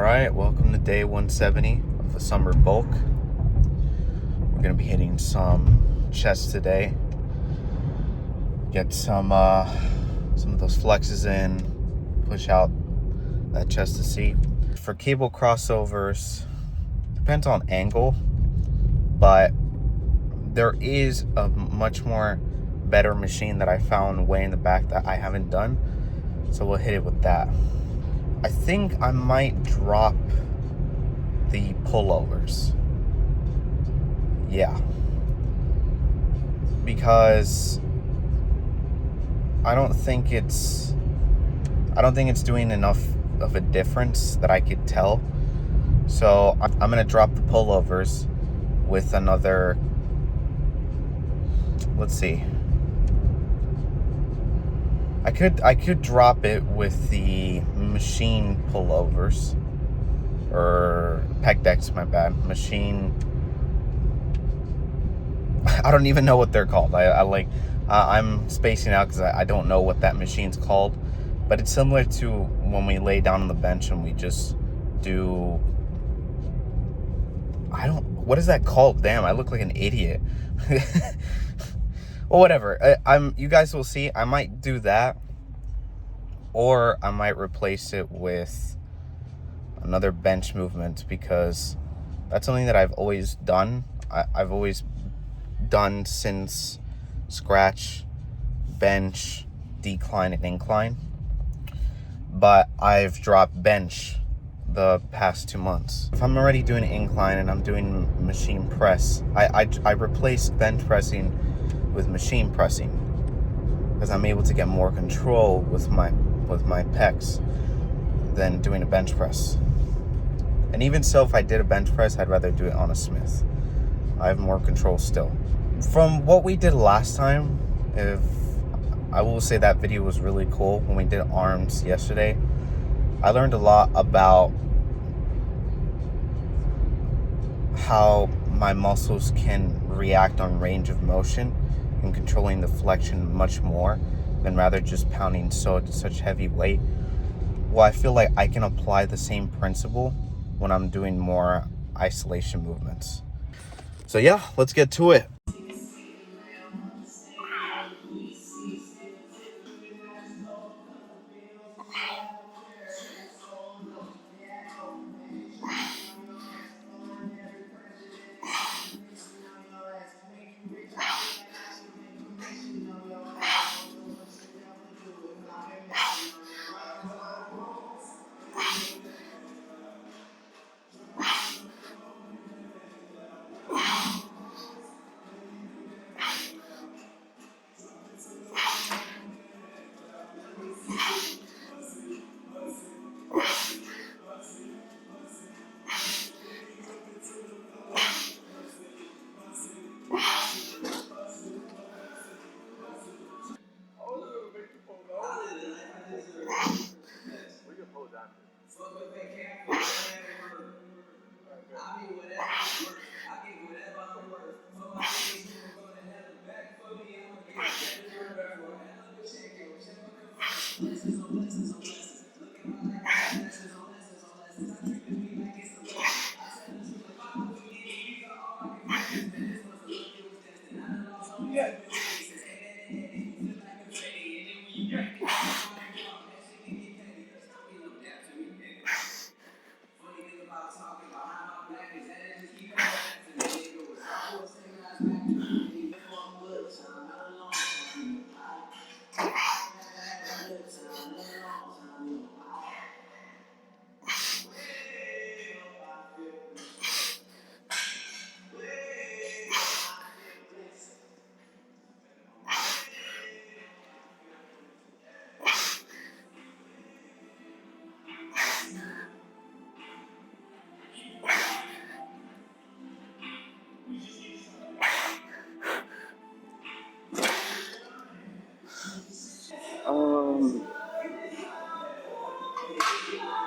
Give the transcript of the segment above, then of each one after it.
Alright, welcome to day 170 of the summer bulk. We're going to be hitting some chest today. Get some of those flexes in, push out that chest to seat. For cable crossovers, depends on angle, but there is a much more better machine that I found way in the back that I haven't done. So we'll hit it with that. I think I might drop the pullovers. Yeah. Because I don't think it's doing enough of a difference that I could tell. So I'm gonna drop the pullovers with another, let's see. I could drop it with the machine pullovers, or pec decks, my bad. Machine, I don't even know what they're called. I'm spacing out because I don't know what that machine's called, but it's similar to when we lay down on the bench and we just do, what is that called? Damn, I look like an idiot. Well, whatever. You guys will see. I might do that, or I might replace it with another bench movement, because that's something that I've always done. I've always done since scratch, bench, decline, and incline. But I've dropped bench the past 2 months. If I'm already doing incline and I'm doing machine press, I replace bench pressing with machine pressing, because I'm able to get more control with my pecs than doing a bench press. And even so, if I did a bench press, I'd rather do it on a Smith. I have more control still. From what we did last time, I will say that video was really cool when we did arms yesterday. I learned a lot about how my muscles can react on range of motion and controlling the flexion much more than rather just pounding such heavy weight. Well, I feel like I can apply the same principle when I'm doing more isolation movements. So yeah, let's get to it.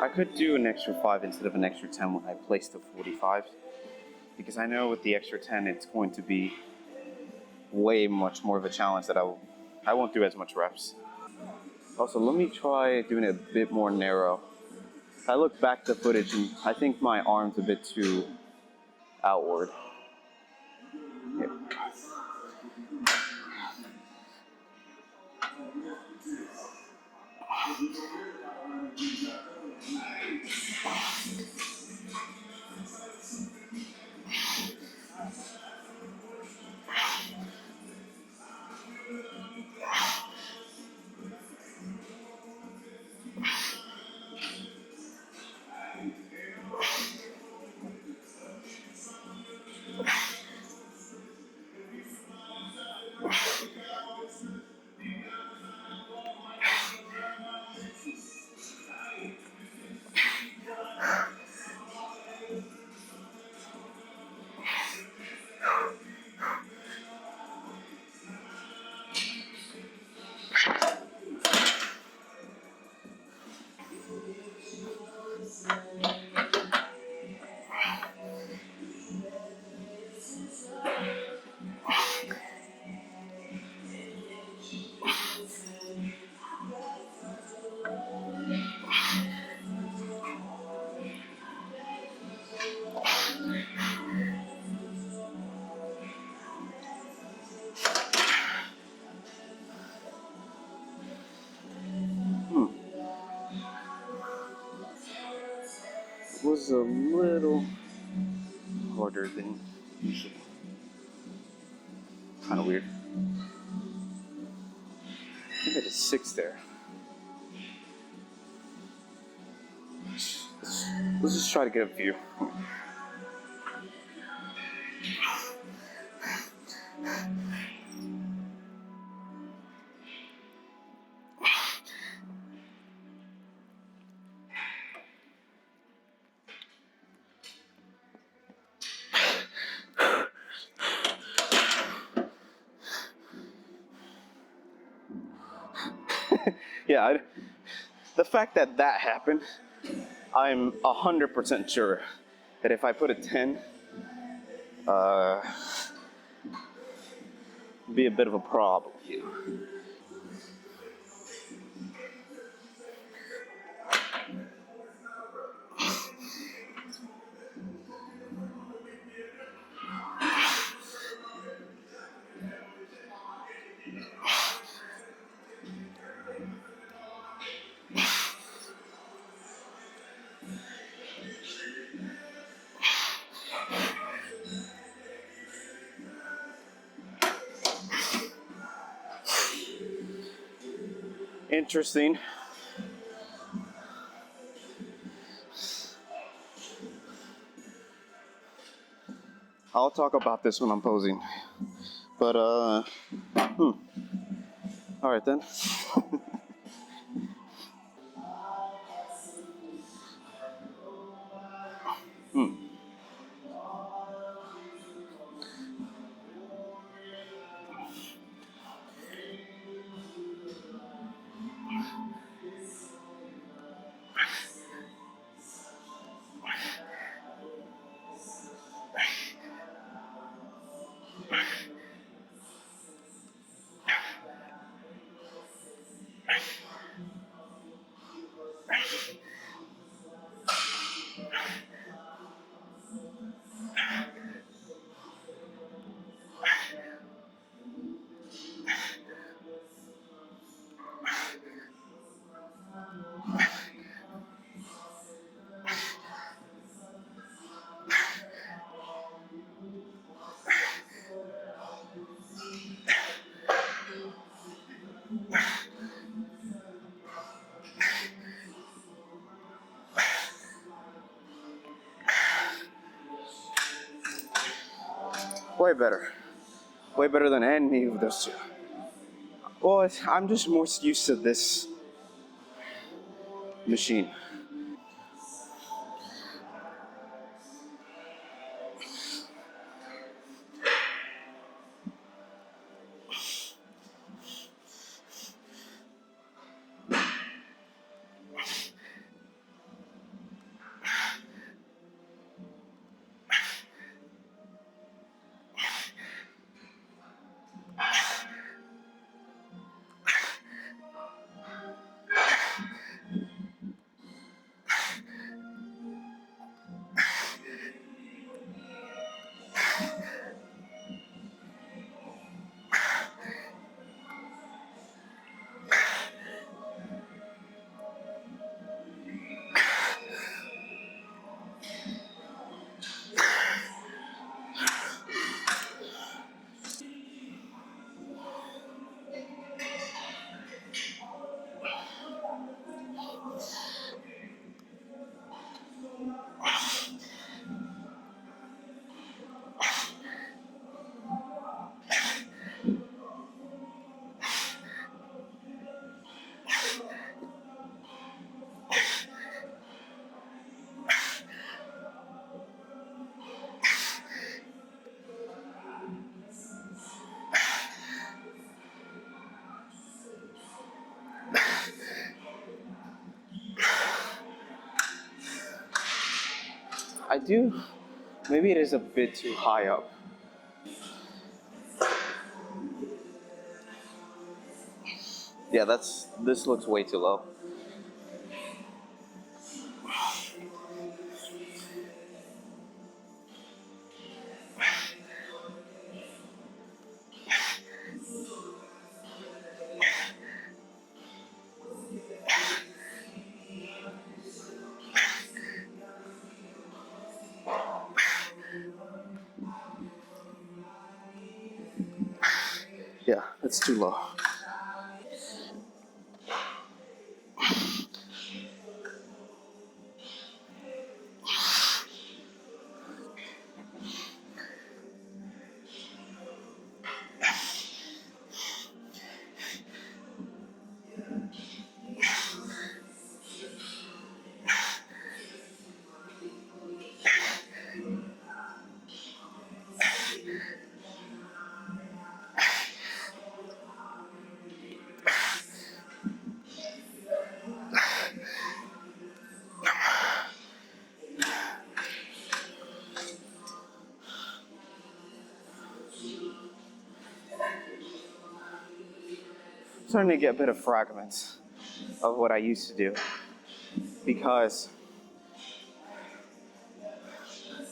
I could do an extra 5 instead of an extra 10 when I place the 45s, because I know with the extra 10 it's going to be way much more of a challenge that I won't do as much reps. Also, let me try doing it a bit more narrow. I look back at the footage and I think my arm's a bit too outward. Yeah. It was a little harder than usual. Kind of weird. I think I did 6 there. Let's just try to get a few. Yeah, the fact that that happened, I'm 100% sure that if I put a 10, it'd be a bit of a problem. Interesting. I'll talk about this when I'm posing. But, alright then. Way better. Way better than any of those two. Well, I'm just more used to this machine. I do. Maybe it is a bit too high up. Yeah, this looks way too low. Yeah, it's too low. I'm starting to get a bit of fragments of what I used to do because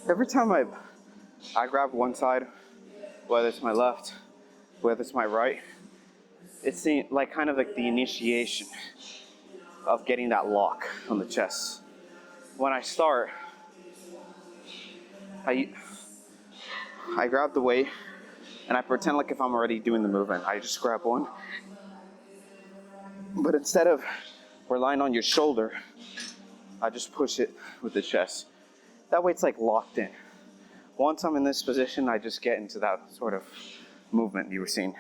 every time I grab one side, whether it's my left, whether it's my right, it's like kind of like the initiation of getting that lock on the chest. When I start, I grab the weight and I pretend like if I'm already doing the movement. I just grab one, but instead of relying on your shoulder, I just push it with the chest. That way it's like locked in. Once I'm in this position, I just get into that sort of movement you were seeing.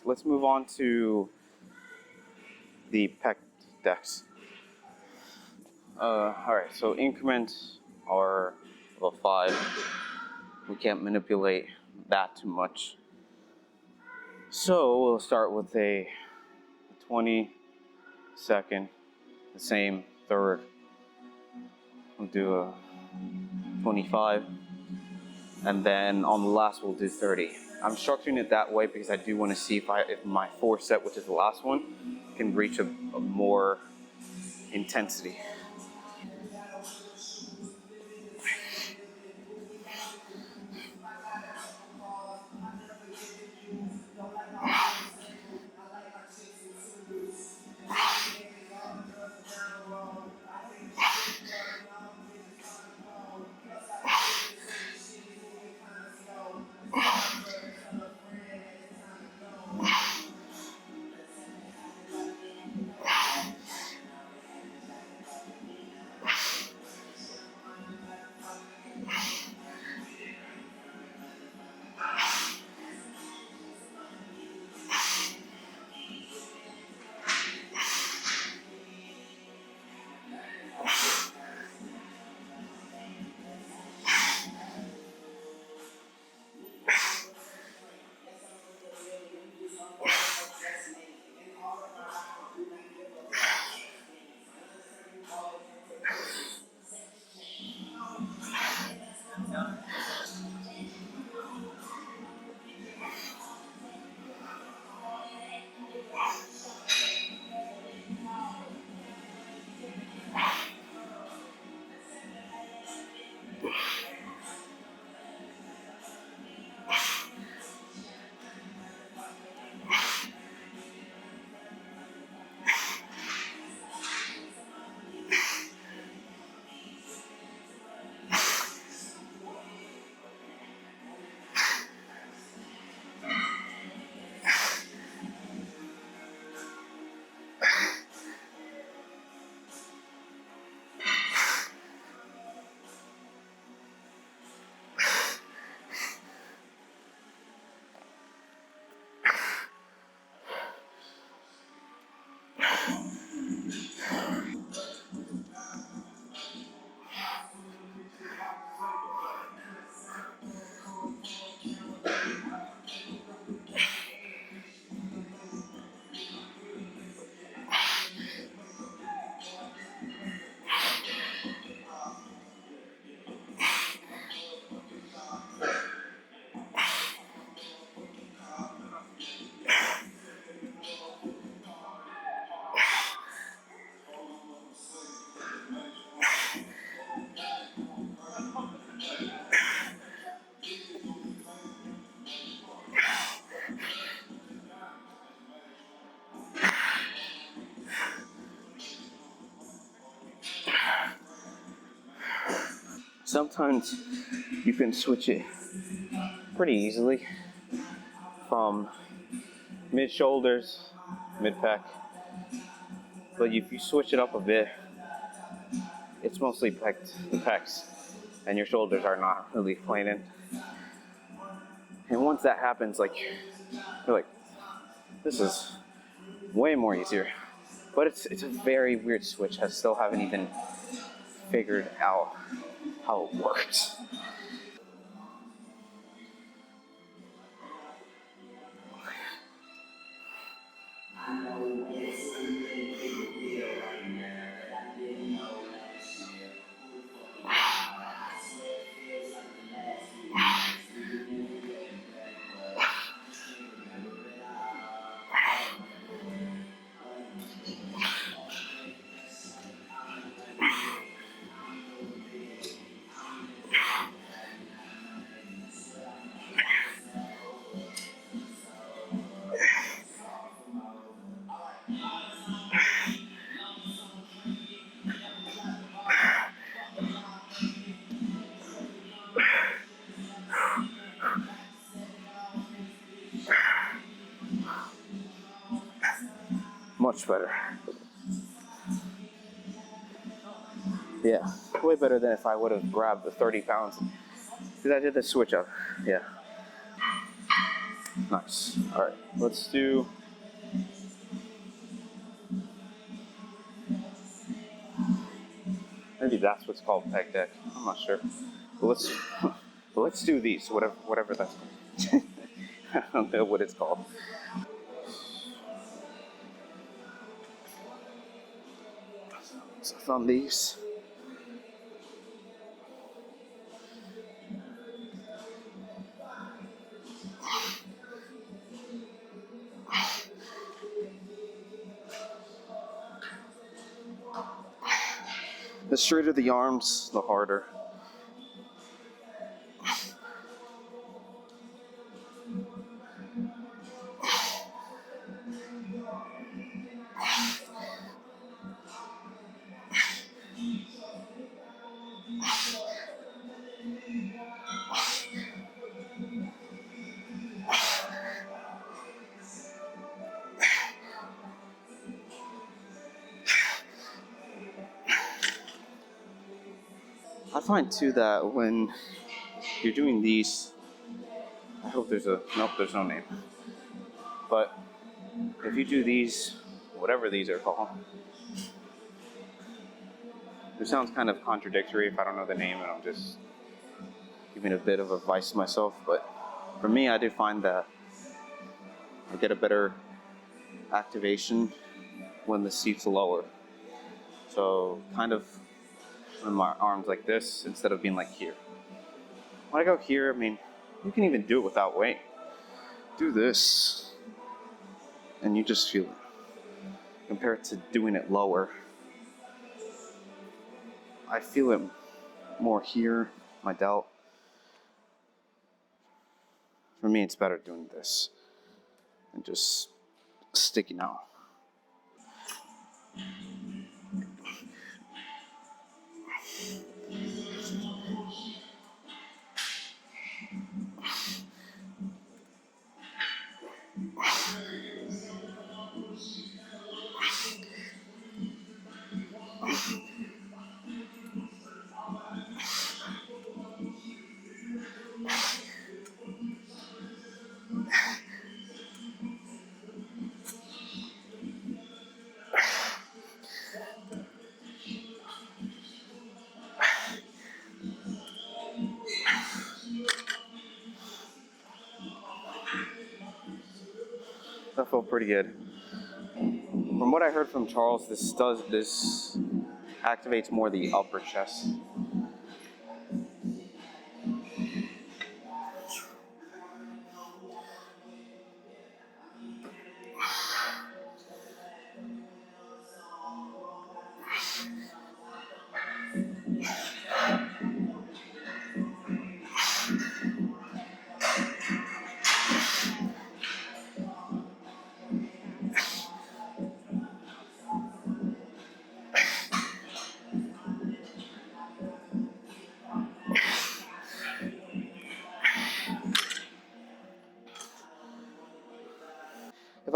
Let's move on to the pec decks. Alright, so increments are level 5. We can't manipulate that too much. So we'll start with a 20-second, the same third. We'll do a 25, and then on the last we'll do 30. I'm structuring it that way because I do want to see if my 4th set, which is the last one, can reach a more intensity. Sometimes you can switch it pretty easily from mid shoulders, mid pec. But if you switch it up a bit, it's mostly the pecs, and your shoulders are not really playing in. And once that happens, like you're like, this is way more easier. But it's a very weird switch. I still haven't even figured out how it works. Much better. Yeah, way better than if I would have grabbed the 30 pounds. Because I did the switch up. Yeah. Nice. All right, let's do. Maybe that's what's called peg deck. I'm not sure. But let's do these. Whatever that's called. I don't know what it's called. So from these. The straighter the arms, the harder. I find too that when you're doing these, I hope there's no name. But if you do these, whatever these are called, it sounds kind of contradictory if I don't know the name and I'm just giving a bit of advice to myself. But for me, I do find that I get a better activation when the seat's lower. So kind of when my arms like this instead of being like here. When I go here, I mean, you can even do it without weight. Do this, and you just feel it. Compared to doing it lower, I feel it more here, my delt. For me, it's better doing this and just sticking out. That felt pretty good. From what I heard from Charles, this activates more the upper chest.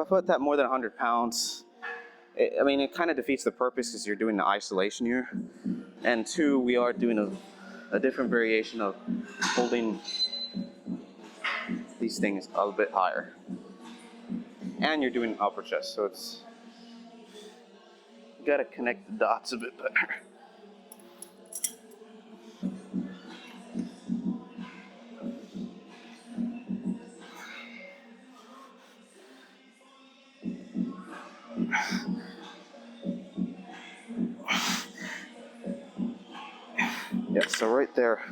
I put that more than 100 pounds, I mean, it kind of defeats the purpose because you're doing the isolation here. And two, we are doing a different variation of holding these things a little bit higher. And you're doing upper chest, so it's, you gotta connect the dots a bit better. Yeah, so right there,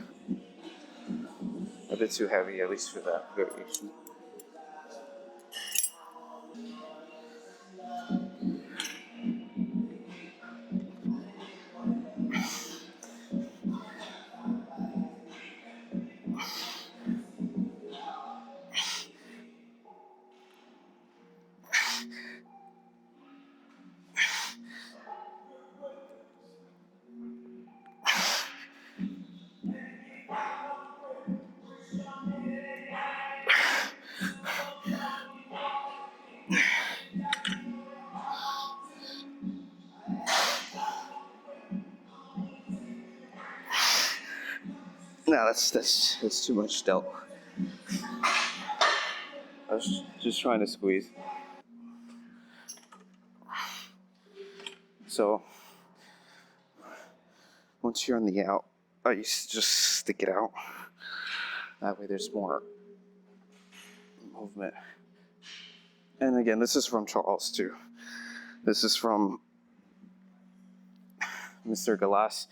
a bit too heavy, at least for that variation. No, that's too much stealth. I was just trying to squeeze. So once you're on the out, I used to just stick it out. That way there's more movement. And again, this is from Charles too. This is from Mr. Galas.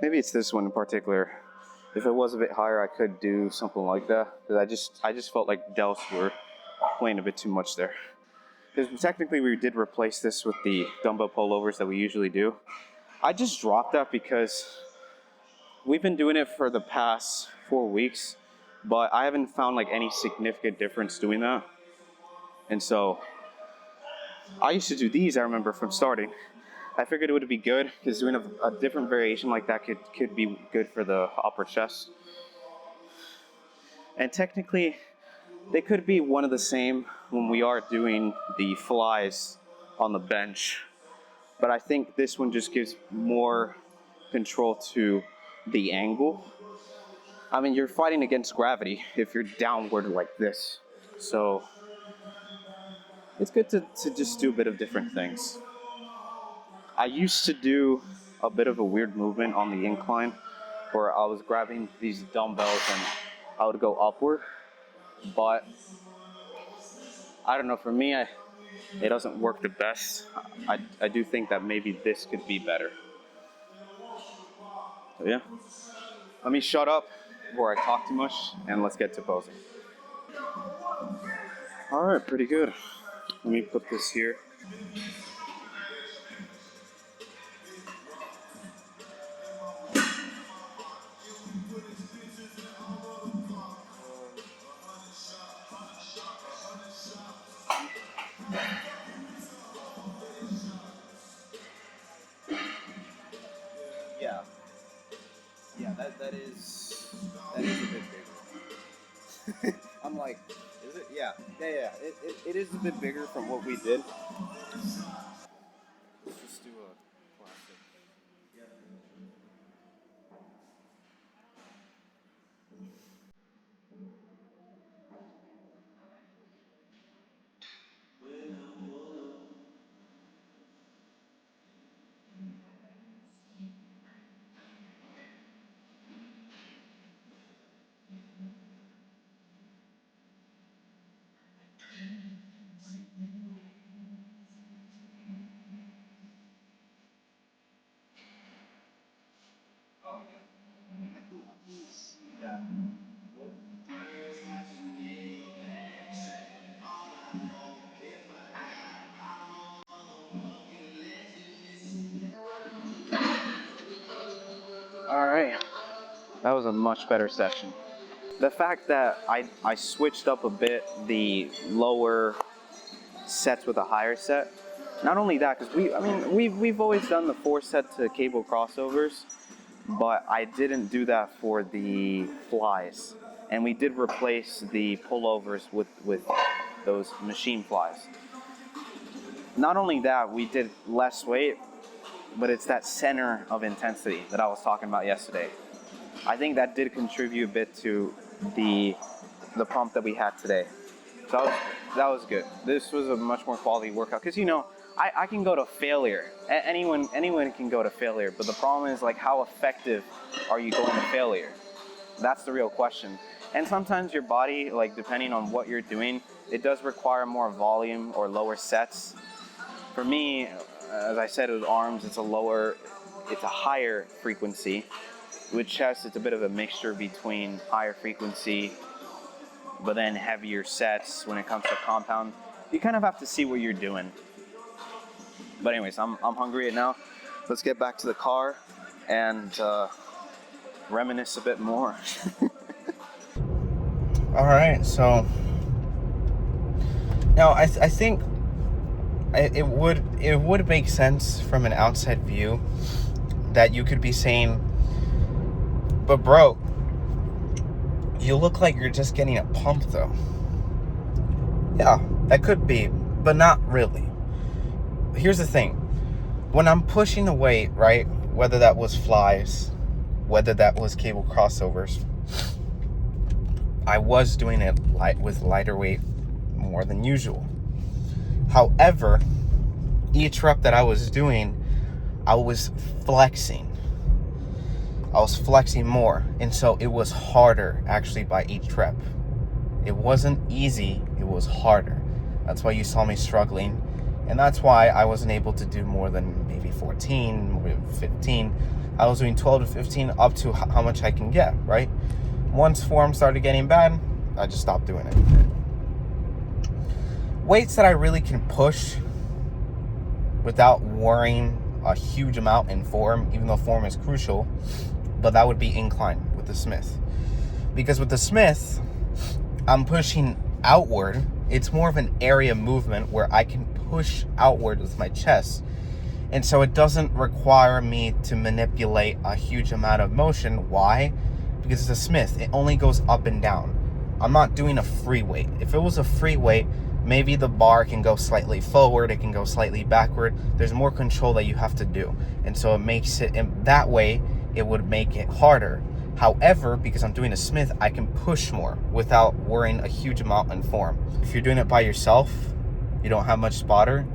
Maybe it's this one in particular. If it was a bit higher, I could do something like that. Because I just felt like delts were playing a bit too much there. Because technically we did replace this with the dumbbell pullovers that we usually do. I just dropped that because we've been doing it for the past 4 weeks, but I haven't found like any significant difference doing that. And so I used to do these, I remember from starting. I figured it would be good because doing a different variation like that could be good for the upper chest. And technically, they could be one of the same when we are doing the flies on the bench. But I think this one just gives more control to the angle. I mean, you're fighting against gravity if you're downward like this. So it's good to just do a bit of different things. I used to do a bit of a weird movement on the incline where I was grabbing these dumbbells and I would go upward. But I don't know, for me, it doesn't work the best. I do think that maybe this could be better. So yeah, let me shut up before I talk too much and let's get to posing. All right, pretty good. Let me put this here. Yeah, yeah, that is a bit bigger. I'm like, is it? Yeah, yeah, yeah. It is a bit bigger from what we did. Let's just do a classic. much better session. The fact that I switched up a bit the lower sets with a higher set. Not only that, because we've always done the 4 set to cable crossovers, but I didn't do that for the flies. And we did replace the pullovers with those machine flies. Not only that, we did less weight, but it's that center of intensity that I was talking about yesterday. I think that did contribute a bit to the pump that we had today. So that was good. This was a much more quality workout, because I can go to failure. Anyone can go to failure, but the problem is, like, how effective are you going to failure? That's the real question. And sometimes your body, like, depending on what you're doing, it does require more volume or lower sets. For me, as I said, with arms, it's a higher frequency. With chest, it's a bit of a mixture between higher frequency, but then heavier sets. When it comes to compound, you kind of have to see what you're doing. But anyways, I'm hungry now. Let's get back to the car and reminisce a bit more. All right, so now I think it would make sense from an outside view that you could be saying, but bro, you look like you're just getting a pump though. Yeah, that could be, but not really. Here's the thing. When I'm pushing the weight, right, whether that was flies, whether that was cable crossovers, I was doing it with lighter weight more than usual. However, each rep that I was doing, I was flexing. I was flexing more, and so it was harder actually by each rep. It wasn't easy, it was harder. That's why you saw me struggling, and that's why I wasn't able to do more than maybe 14, maybe 15. I was doing 12 to 15 up to how much I can get, right? Once form started getting bad, I just stopped doing it. Weights that I really can push without worrying a huge amount in form, even though form is crucial, but that would be incline with the Smith. Because with the Smith, I'm pushing outward. It's more of an area movement where I can push outward with my chest. And so it doesn't require me to manipulate a huge amount of motion. Why? Because it's a Smith. It only goes up and down. I'm not doing a free weight. If it was a free weight, maybe the bar can go slightly forward, it can go slightly backward. There's more control that you have to do. And so it makes it, in that way, it would make it harder. However, because I'm doing a Smith, I can push more without worrying a huge amount in form. If you're doing it by yourself, you don't have much spotter.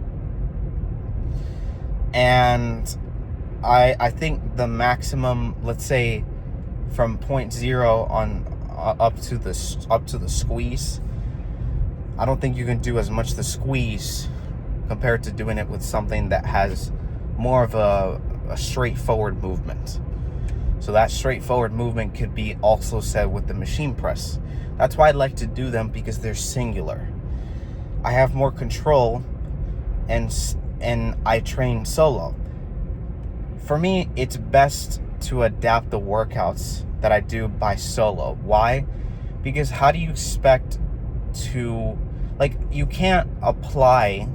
And I think the maximum, let's say from 0.0 on up to the squeeze, I don't think you can do as much the squeeze compared to doing it with something that has more of a straightforward movement. So that straightforward movement could be also said with the machine press. That's why I like to do them, because they're singular. I have more control, and I train solo. For me, it's best to adapt the workouts that I do by solo. Why? Because how do you expect to, like, you can't apply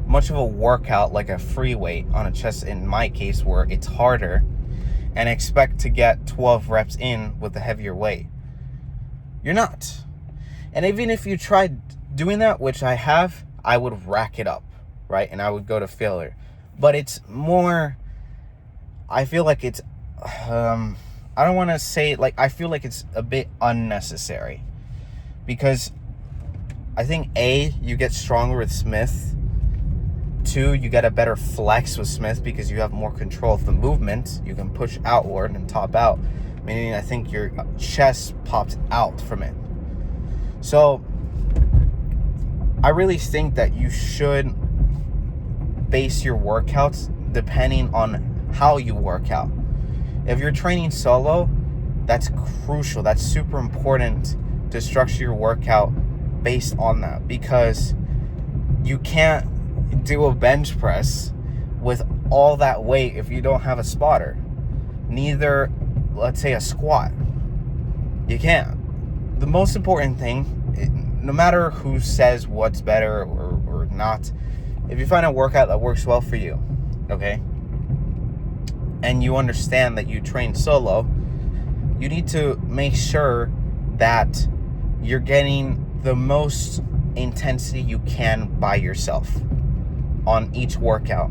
much of a workout like a free weight on a chest, in my case, where it's harder, and expect to get 12 reps in with a heavier weight. You're not. And even if you tried doing that, which I have, I would rack it up, right? And I would go to failure. But it's more, I feel like it's, I don't want to say, like, I feel like it's a bit unnecessary. Because I think A, you get stronger with Smith. 2, you get a better flex with Smith because you have more control of the movement. You can push outward and top out, meaning I think your chest pops out from it. So I really think that you should base your workouts depending on how you work out. If you're training solo, that's crucial. That's super important to structure your workout based on that, because you can't do a bench press with all that weight if you don't have a spotter. Neither let's say, a squat. You can't. The most important thing, no matter who says what's better or not, if you find a workout that works well for you, okay, and you understand that you train solo, you need to make sure that you're getting the most intensity you can by yourself on each workout.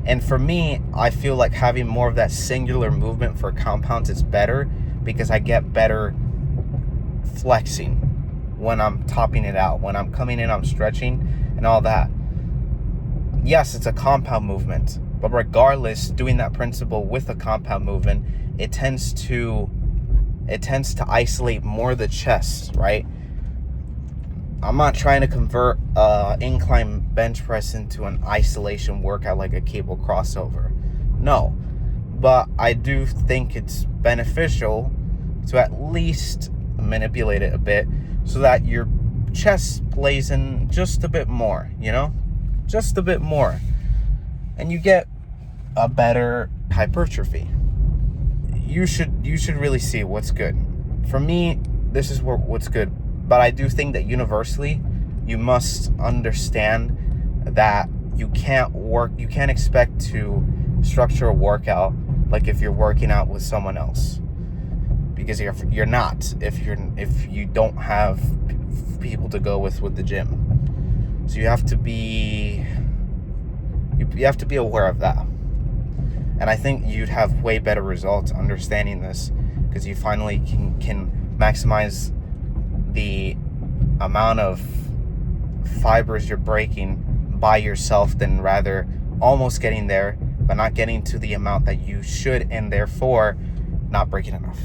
And for me, I feel like having more of that singular movement for compounds is better, because I get better flexing when I'm topping it out. When I'm coming in, I'm stretching and all that. Yes, it's a compound movement, but regardless, doing that principle with a compound movement, it tends to isolate more the chest, right? I'm not trying to convert incline bench press into an isolation workout like a cable crossover. No. But I do think it's beneficial to at least manipulate it a bit so that your chest plays in just a bit more, just a bit more, and you get a better hypertrophy. You should really see what's good. For me, this is what's good, but I do think that universally you must understand that you can't expect to structure a workout like if you're working out with someone else, because you're not, if you don't have people to go with the gym. So you have to be aware of that. And I think you'd have way better results understanding this, because you finally can maximize the amount of fibers you're breaking by yourself, than rather almost getting there but not getting to the amount that you should, and therefore not breaking enough.